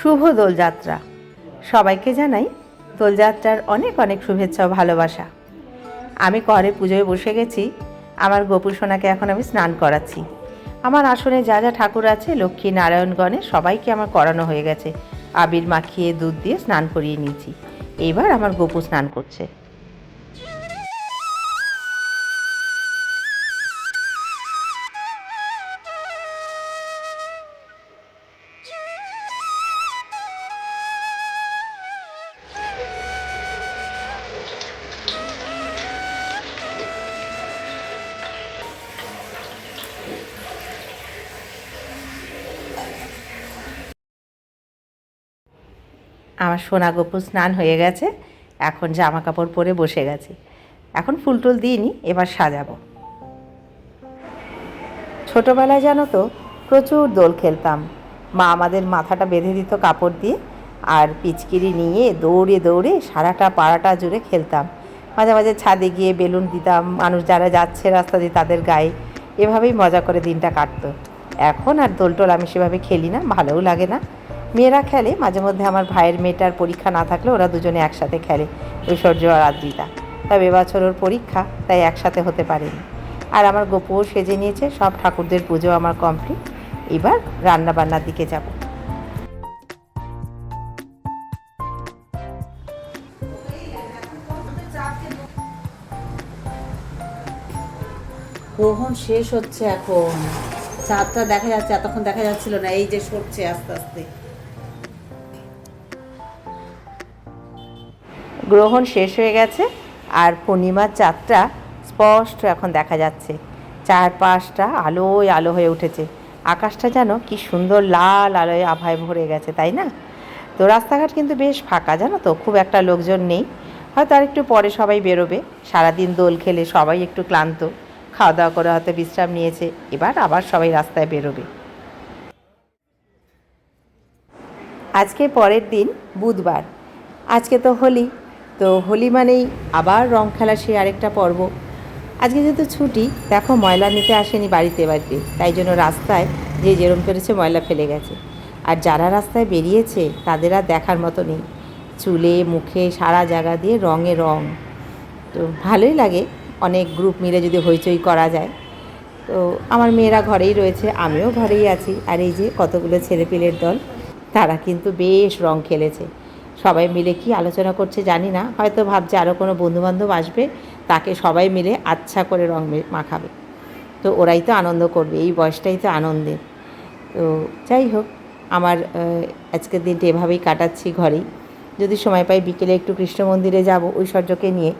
শুভ দোলযাত্রা। সবাইকে জানাই দোলযাত্রার অনেক অনেক শুভেচ্ছা ও ভালোবাসা। আমি ঘরে পুজোয় বসে গেছি। আমার গোপু সোনাকে এখন আমি স্নান করাচ্ছি। আমার আসনে যা যা ঠাকুর আছে, লক্ষ্মী নারায়ণ গণেশ সবাইকে আমার করানো হয়ে গেছে। আবির মাখিয়ে দুধ দিয়ে স্নান করিয়ে নিয়েছি। এইবার আমার গোপু স্নান করছে। আমার সোনা গোপু স্নান হয়ে গেছে, এখন জামা কাপড় পরে বসে গেছে। এখন ফুল টুল দিইনি, এবার সাজাবো। ছোটোবেলায় জানো তো প্রচুর দোল খেলতাম। মা আমাদের মাথাটা বেঁধে দিত কাপড় দিয়ে, আর পিচকিরি নিয়ে দৌড়ে দৌড়ে সারাটা পাড়াটা জুড়ে খেলতাম। মাঝে মাঝে ছাদে গিয়ে বেলুন দিতাম মানুষ যারা যাচ্ছে রাস্তা দিয়ে তাদের গায়ে। এভাবেই মজা করে দিনটা কাটতো। এখন আর দোল টোল আমি সেভাবে খেলি না, ভালোও লাগে না। মেয়েরা খেলে মাঝে মধ্যে, আমার ভাইয়ের মেয়েটার পরীক্ষা না থাকলে ওরা দুজনে একসাথে খেলে, ঐশ্বর্য আর আদ্রিতা। তবে এবছর ওর পরীক্ষা, তাই একসাথে হতে পারেনি। আর আমার গোপুও সেজে নিয়েছে, সব ঠাকুরদের পুজো আমার কমপ্লিট। এবার রান্না বান্নার দিকে যাব। গ্রহণ শেষ হচ্ছে এখন, চাঁদটা দেখা যাচ্ছে, এতক্ষণ দেখা যাচ্ছিল না, এই যে সরছে আস্তে আস্তে। গ্রহণ শেষ হয়ে গেছে আর পূর্ণিমার চাঁদটা স্পষ্ট এখন দেখা যাচ্ছে। চারপাশটা আলোয় আলো হয়ে উঠেছে। আকাশটা যেন কি সুন্দর লাল আলোয় আভায় ভরে গেছে, তাই না? তো রাস্তাঘাট কিন্তু বেশ ফাঁকা, জানো তো, খুব একটা লোকজন নেই। হয়তো আর একটু পরে সবাই বেরোবে। সারাদিন দোল খেলে সবাই একটু ক্লান্ত, খাওয়া দাওয়া করে হয়তো বিশ্রাম নিয়েছে। এবার আবার সবাই রাস্তায় বেরোবে। আজকে পরের দিন বুধবার। আজকে তো হোলি। তো হোলি মানেই আবার রং খেলা, সে আরেকটা পর্ব। আজকে যেহেতু ছুটি, দেখো ময়লা নিতে আসেনি বাড়িতে, তাই জন্য রাস্তায় যে যেরম পেরেছে ময়লা ফেলে গেছে। আর যারা রাস্তায় বেরিয়েছে তাদের আর দেখার মতো নেই। চুলে মুখে সারা জায়গা দিয়ে রঙে রং। তো ভালোই লাগে অনেক গ্রুপ মিলে যদি হইচই করা যায়। তো আমার মেয়েরা ঘরেই রয়েছে, আমিও ঘরেই আছি। আর এই যে কতগুলো ছেলেপিলের দল, তারা কিন্তু বেশ রং খেলেছে। সবাই মিলে কি আলোচনা করছে জানি না, হয়তো ভাবছে আরও কোনো বন্ধুবান্ধব আসবে, তাকে সবাই মিলে আচ্ছা করে রং মাখাবে। তো ওরাই তো আনন্দ করবে, এই বয়সটাই তো আনন্দের। তো যাই হোক, আমার আজকের দিনটা এভাবেই কাটাচ্ছি ঘরেই। যদি সময় পাই বিকেলে একটু কৃষ্ণ মন্দিরে যাব ঐশ্বর্যকে নিয়ে।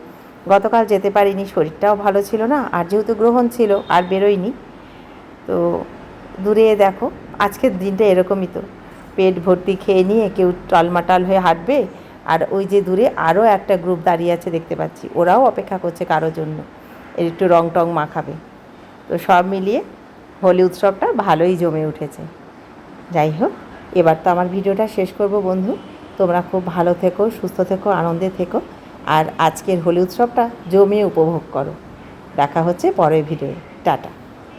গতকাল যেতে পারিনি, শরীরটাও ভালো ছিল না, আর যেহেতু গ্রহণ ছিল আর বেরোয়নি। তো দূরে দেখো, আজকের দিনটা এরকমই তো, পেট ভর্তি খেয়ে নিয়ে কেউ টলমাটাল হয়ে হাঁটবে, আর ওই যে দূরে আরও একটা গ্রুপ দাঁড়িয়ে আছে দেখতে পাচ্ছি, ওরাও অপেক্ষা করছে কারোর জন্য, এর একটু রং টং মাখাবে। তো সব মিলিয়ে হোলি উৎসবটা ভালোই জমে উঠেছে। যাই হোক, এবার তো আমার ভিডিওটা শেষ করব বন্ধু। তোমরা খুব ভালো থেকো, সুস্থ থেকো, আনন্দে থেকো, আর আজকের হোলি উৎসবটা জমিয়ে উপভোগ করো। দেখা হচ্ছে পরের ভিডিওয়ে। টাটা।